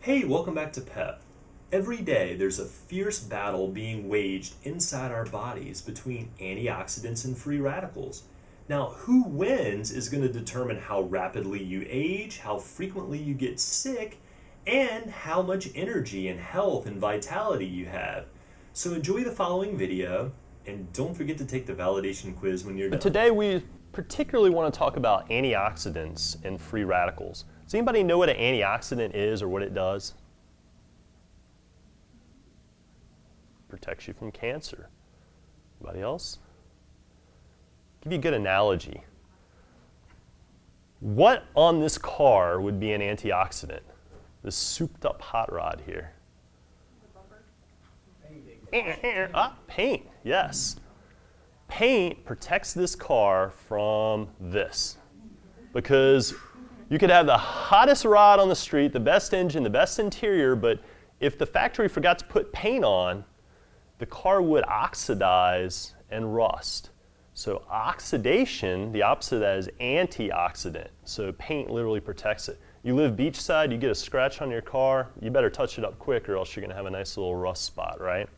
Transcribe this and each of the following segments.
Hey, welcome back to PEP. Every day there's a fierce battle being waged inside our bodies between antioxidants and free radicals. Now, who wins is going to determine how rapidly you age, how frequently you get sick, and how much energy and health and vitality you have. So enjoy the following video, and don't forget to take the validation quiz when you're done. Today we particularly want to talk about antioxidants and free radicals. Does anybody know what an antioxidant is or what it does? Protects you from cancer. Anybody else? Give you a good analogy. What on this car would be an antioxidant? This souped up hot rod here. Paint, yes. Paint protects this car from this. Because you could have the hottest rod on the street, the best engine, the best interior, but if the factory forgot to put paint on, the car would oxidize and rust. So oxidation, the opposite of that is antioxidant. So paint literally protects it. You live beachside, you get a scratch on your car, you better touch it up quick or else you're going to have a nice little rust spot, right?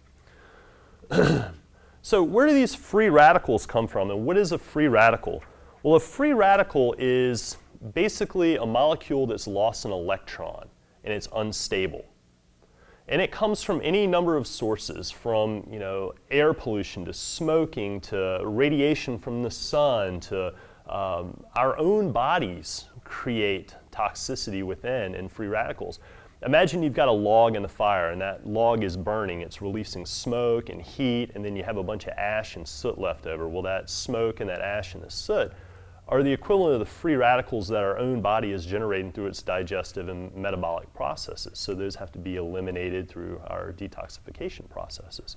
So where do these free radicals come from, and what is a free radical? Well, a free radical is basically a molecule that's lost an electron and it's unstable. And it comes from any number of sources, from air pollution to smoking to radiation from the sun to our own bodies create toxicity within and free radicals. Imagine you've got a log in the fire and that log is burning, it's releasing smoke and heat, and then you have a bunch of ash and soot left over. Well, that smoke and that ash and the soot are the equivalent of the free radicals that our own body is generating through its digestive and metabolic processes. So those have to be eliminated through our detoxification processes.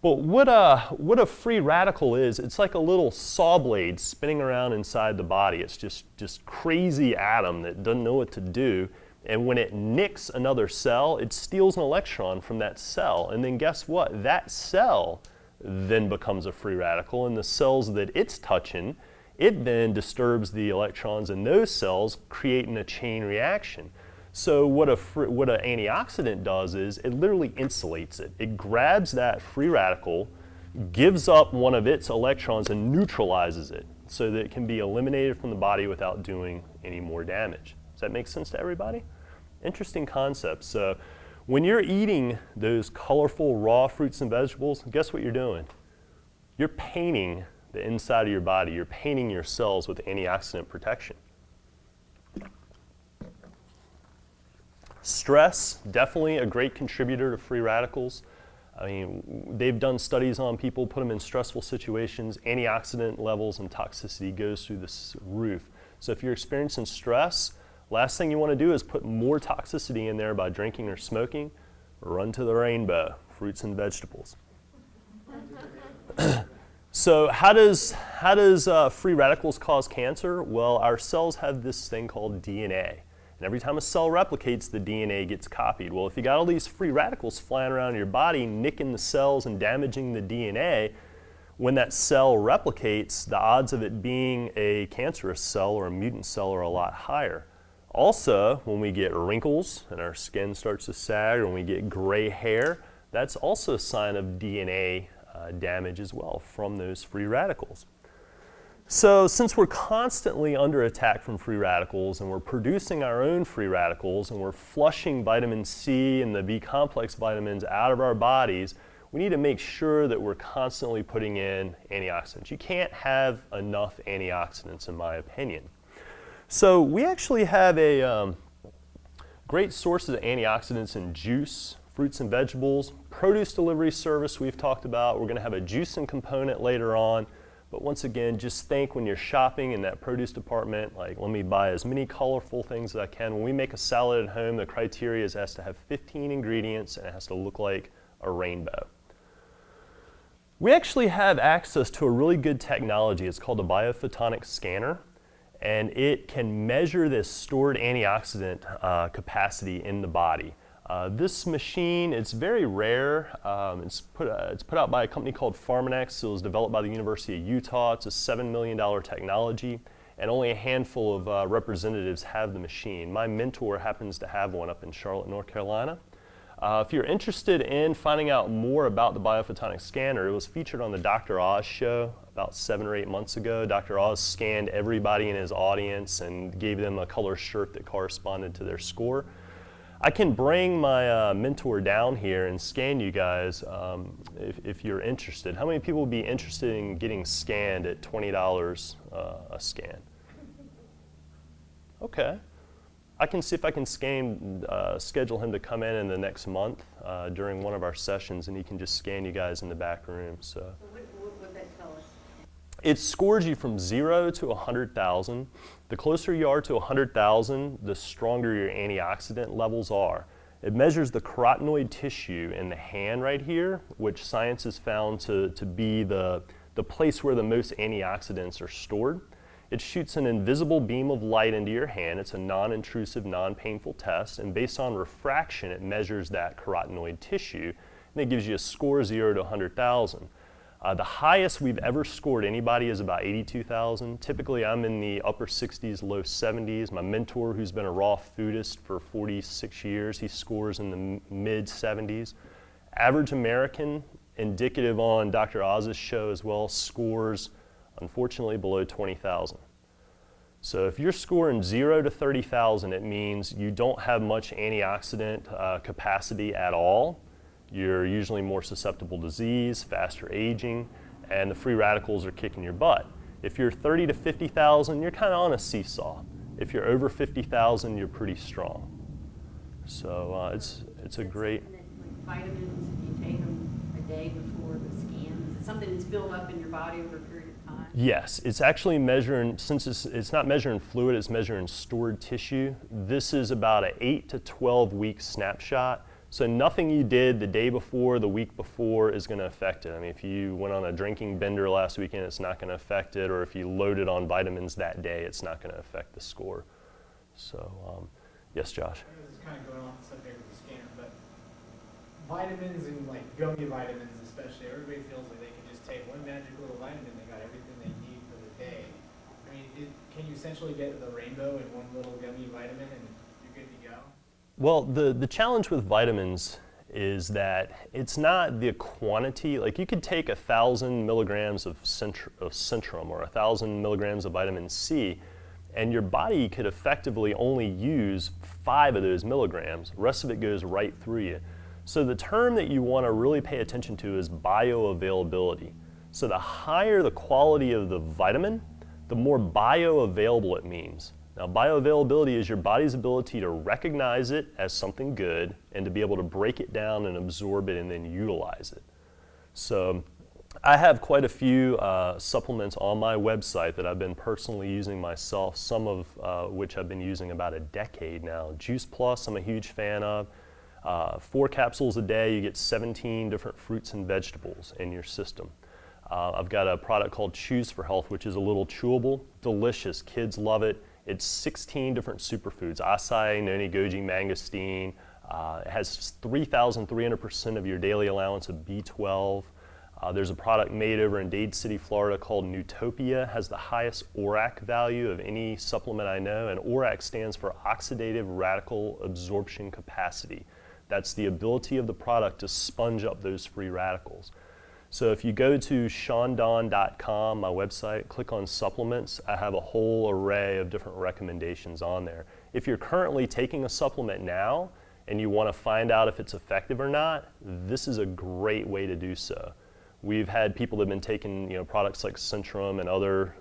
But what a free radical is, it's like a little saw blade spinning around inside the body. It's just crazy atom that doesn't know what to do. And when it nicks another cell, it steals an electron from that cell. And then guess what? That cell then becomes a free radical, and the cells that it's touching, it then disturbs the electrons in those cells, creating a chain reaction. So what an antioxidant does is it literally insulates it. It grabs that free radical, gives up one of its electrons and neutralizes it so that it can be eliminated from the body without doing any more damage. Does that make sense to everybody? Interesting concept. So when you're eating those colorful raw fruits and vegetables, guess what you're doing? You're painting the inside of your body. You're painting your cells with antioxidant protection. Stress, definitely a great contributor to free radicals. I mean, they've done studies on people, put them in stressful situations, antioxidant levels and toxicity goes through the roof. So if you're experiencing stress, last thing you want to do is put more toxicity in there by drinking or smoking. Run to the rainbow, fruits and vegetables. So how does free radicals cause cancer? Well, our cells have this thing called DNA. And every time a cell replicates, the DNA gets copied. Well, if you got all these free radicals flying around your body, nicking the cells and damaging the DNA, when that cell replicates, the odds of it being a cancerous cell or a mutant cell are a lot higher. Also, when we get wrinkles and our skin starts to sag, or when we get gray hair, that's also a sign of DNA damage as well from those free radicals. So since we're constantly under attack from free radicals and we're producing our own free radicals and we're flushing vitamin C and the B complex vitamins out of our bodies, we need to make sure that we're constantly putting in antioxidants. You can't have enough antioxidants, in my opinion. So we actually have a great sources of antioxidants in juice, fruits and vegetables, produce delivery service we've talked about. We're going to have a juicing component later on. But once again, just think when you're shopping in that produce department, like, let me buy as many colorful things as I can. When we make a salad at home, the criteria is it has to have 15 ingredients and it has to look like a rainbow. We actually have access to a really good technology. It's called a Biophotonic Scanner. And it can measure this stored antioxidant capacity in the body. This machine, it's very rare. It's put out by a company called Pharmanex. It was developed by the University of Utah. It's a $7 million technology. and only a handful of representatives have the machine. My mentor happens to have one up in Charlotte, North Carolina. If you're interested in finding out more about the Biophotonic Scanner, it was featured on the Dr. Oz show about 7 or 8 months ago. Dr. Oz scanned everybody in his audience and gave them a color shirt that corresponded to their score. I can bring my mentor down here and scan you guys if you're interested. How many people would be interested in getting scanned at $20 a scan? Okay. I can see if I can schedule him to come in the next month during one of our sessions, and he can just scan you guys in the back room. So what would that tell us? it scores you from 0 to 100,000. The closer you are to 100,000, the stronger your antioxidant levels are. It measures the carotenoid tissue in the hand right here, which science has found to be the place where the most antioxidants are stored. It shoots an invisible beam of light into your hand. It's a non-intrusive, non-painful test, and based on refraction, it measures that carotenoid tissue, and it gives you a score 0 to 100,000. The highest we've ever scored anybody is about 82,000. Typically, I'm in the upper 60s, low 70s. My mentor, who's been a raw foodist for 46 years, he scores in the mid 70s. Average American, indicative on Dr. Oz's show as well, scores unfortunately below 20,000. So if you're scoring 0 to 30,000, it means you don't have much antioxidant capacity at all. You're usually more susceptible to disease, faster aging, and the free radicals are kicking your butt. If you're 30 to 50,000, you're kind of on a seesaw. If you're over 50,000, you're pretty strong. So it's a great... Like vitamins, you take them a day before the scan. Is it something that's built up in your body over a period of time? Yes, it's actually measuring, since it's not measuring fluid, it's measuring stored tissue. This is about an 8 to 12 week snapshot. So nothing you did the day before, the week before is going to affect it. I mean, if you went on a drinking bender last weekend, it's not going to affect it, or if you loaded on vitamins that day, it's not going to affect the score. So, yes, Josh? This is kind of going off the subject of the scanner, but vitamins and like gummy vitamins especially, everybody feels like they can just take one magic little vitamin, they got everything they need for the day. I mean, can you essentially get the rainbow in one little gummy vitamin and you're good to go? Well, the challenge with vitamins is that it's not the quantity. Like you could take 1,000 milligrams of Centrum or 1,000 milligrams of vitamin C, and your body could effectively only use 5 of those milligrams. The rest of it goes right through you. So the term that you want to really pay attention to is bioavailability. So the higher the quality of the vitamin, the more bioavailable it means. Now, bioavailability is your body's ability to recognize it as something good and to be able to break it down and absorb it and then utilize it. So I have quite a few supplements on my website that I've been personally using myself, some of which I've been using about a decade now. Juice Plus, I'm a huge fan of. 4 capsules a day, you get 17 different fruits and vegetables in your system. I've got a product called Choose for Health, which is a little chewable, delicious, kids love it. It's 16 different superfoods, acai, noni, goji, mangosteen. It has 3,300% of your daily allowance of B12. There's a product made over in Dade City, Florida called Newtopia, has the highest ORAC value of any supplement I know, and ORAC stands for oxidative radical absorption capacity. That's the ability of the product to sponge up those free radicals. So if you go to SeanDon.com, my website, click on supplements, I have a whole array of different recommendations on there. If you're currently taking a supplement now and you want to find out if it's effective or not, this is a great way to do so. We've had people that have been taking products like Centrum and other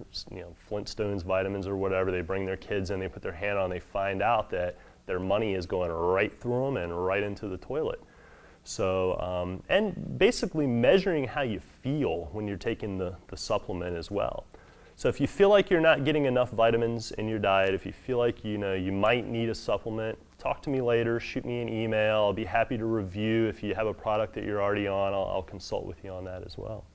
Flintstones vitamins or whatever. They bring their kids in, they put their hand on, they find out that their money is going right through them and right into the toilet. So, and basically measuring how you feel when you're taking the supplement as well. So if you feel like you're not getting enough vitamins in your diet, if you feel like you might need a supplement, talk to me later, shoot me an email. I'll be happy to review. If you have a product that you're already on, I'll consult with you on that as well.